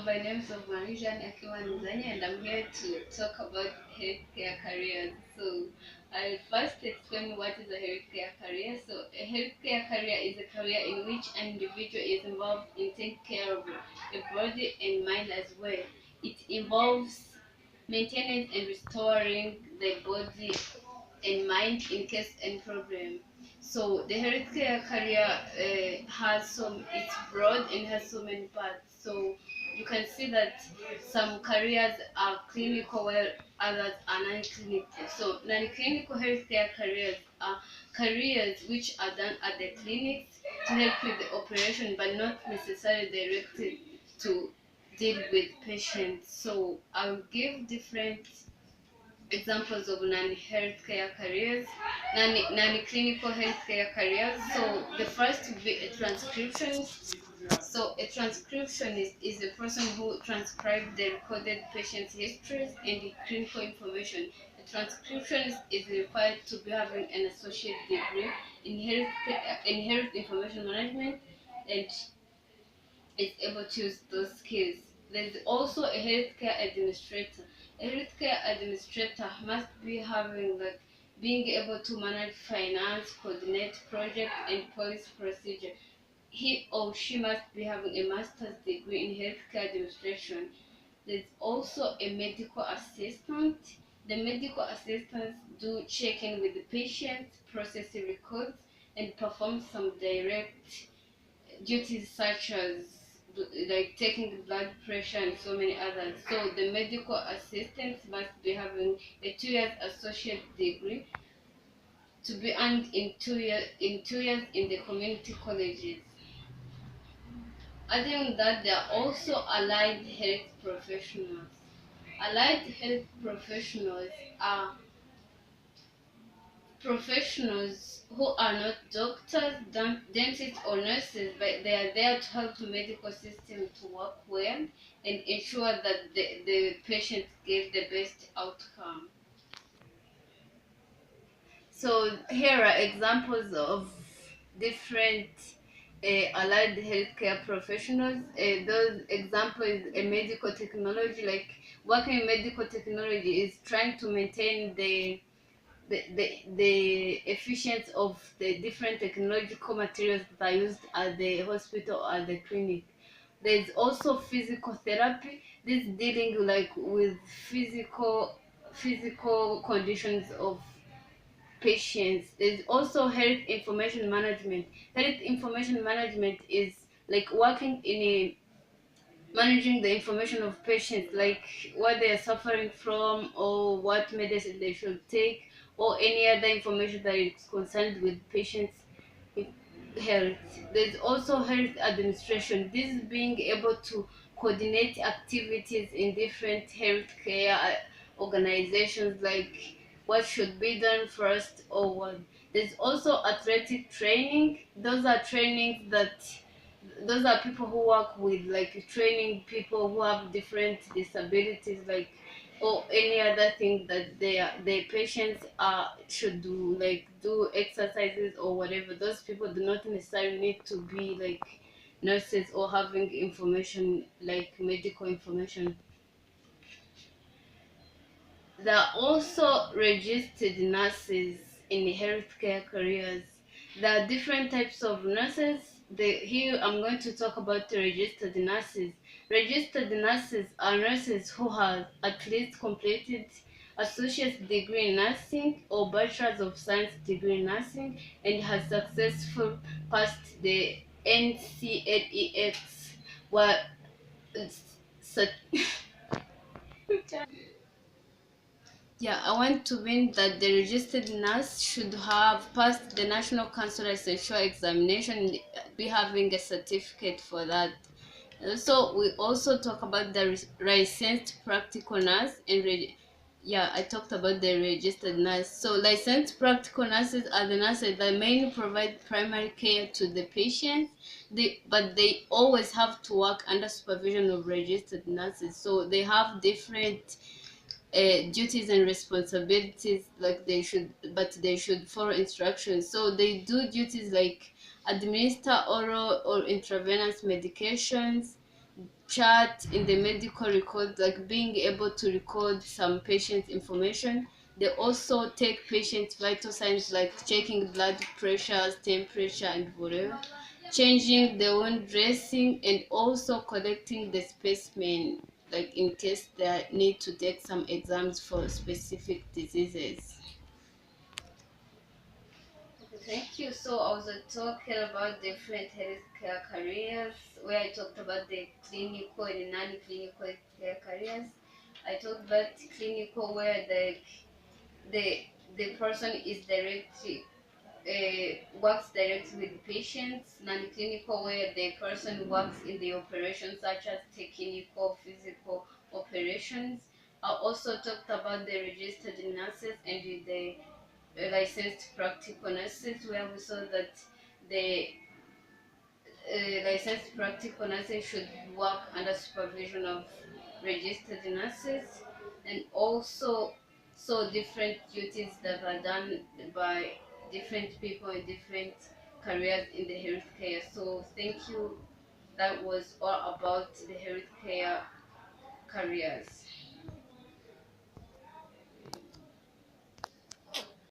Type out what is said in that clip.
by names of Marijan Akiwanizanya, and I'm here to talk about healthcare careers. So, I'll first explain what is a healthcare career. So, a healthcare career is a career in which an individual is involved in taking care of the body and mind as well. It involves maintaining and restoring the body in mind in case any problem. So the healthcare career has some, it's broad and has so many parts. So you can see that some careers are clinical while others are non-clinical. So non-clinical healthcare careers are careers which are done at the clinics to help with the operation but not necessarily directed to deal with patients. So I'll give different examples of non-healthcare careers, non-clinical healthcare careers. So the first would be a transcriptionist. So a transcriptionist is a person who transcribes the recorded patient's histories and the clinical information. A transcriptionist is required to be having an associate degree in health information management and is able to use those skills. There's also a healthcare administrator. A healthcare administrator must be having like being able to manage finance, coordinate project and policy procedure. He or she must be having a master's degree in healthcare administration. There's also a medical assistant. The medical assistants do check-in with the patients, process the records, and perform some direct duties such as like taking blood pressure and so many others. So the medical assistants must be having a 2 years associate degree to be earned in 2 years in the community colleges. Other than that, there are also allied health professionals. Allied health professionals are professionals who are not doctors, dentists, or nurses, but they are there to help the medical system to work well and ensure that the patient gets the best outcome. So here are examples of different allied healthcare professionals. Those examples, a medical technology, like working in medical technology is trying to maintain the efficiency of the different technological materials that are used at the hospital or at the clinic. There's also physical therapy. This dealing like with physical conditions of patients. There's also health information management. Health information management is like working in a managing the information of patients, like what they are suffering from or what medicine they should take or any other information that is concerned with patients' health. There's also health administration. This is being able to coordinate activities in different healthcare organizations, like what should be done first or what. There's also athletic training. Those are people who work with like training people who have different disabilities, like or any other thing that their patients should do, like do exercises or whatever. Those people do not necessarily need to be like nurses or having information like medical information. There are also registered nurses in healthcare careers. There are different types of nurses. Here I'm going to talk about the registered nurses. Registered nurses are nurses who have at least completed associate's degree in nursing or bachelor's of science degree in nursing and has successfully passed the NCLEX. Well, yeah, I want to mean that the registered nurse should have passed the National Council Licensure examination and be having a certificate for that. Also, we also talk about the licensed practical nurse and yeah, I talked about the registered nurse. So licensed practical nurses are the nurses that mainly provide primary care to the patients. But they always have to work under supervision of registered nurses. So they have different duties and responsibilities, like they should follow instructions. So they do duties like administer oral or intravenous medications, chart in the medical record, like being able to record some patient information. They also take patient vital signs like checking blood pressures, temperature, and whatever, changing the wound dressing, and also collecting the specimen, like in case they need to take some exams for specific diseases. Thank you. So I was talking about different healthcare careers, where I talked about the clinical and non-clinical healthcare careers. I talked about clinical, where the the person is directly works directly with patients. Non-clinical, where the person works in the operations, such as technical, physical operations. I also talked about the registered nurses and the licensed practical nurses, where we saw that the licensed practical nurses should work under supervision of registered nurses, and also so different duties that are done by different people in different careers in the healthcare. So thank you. That was all about the healthcare careers.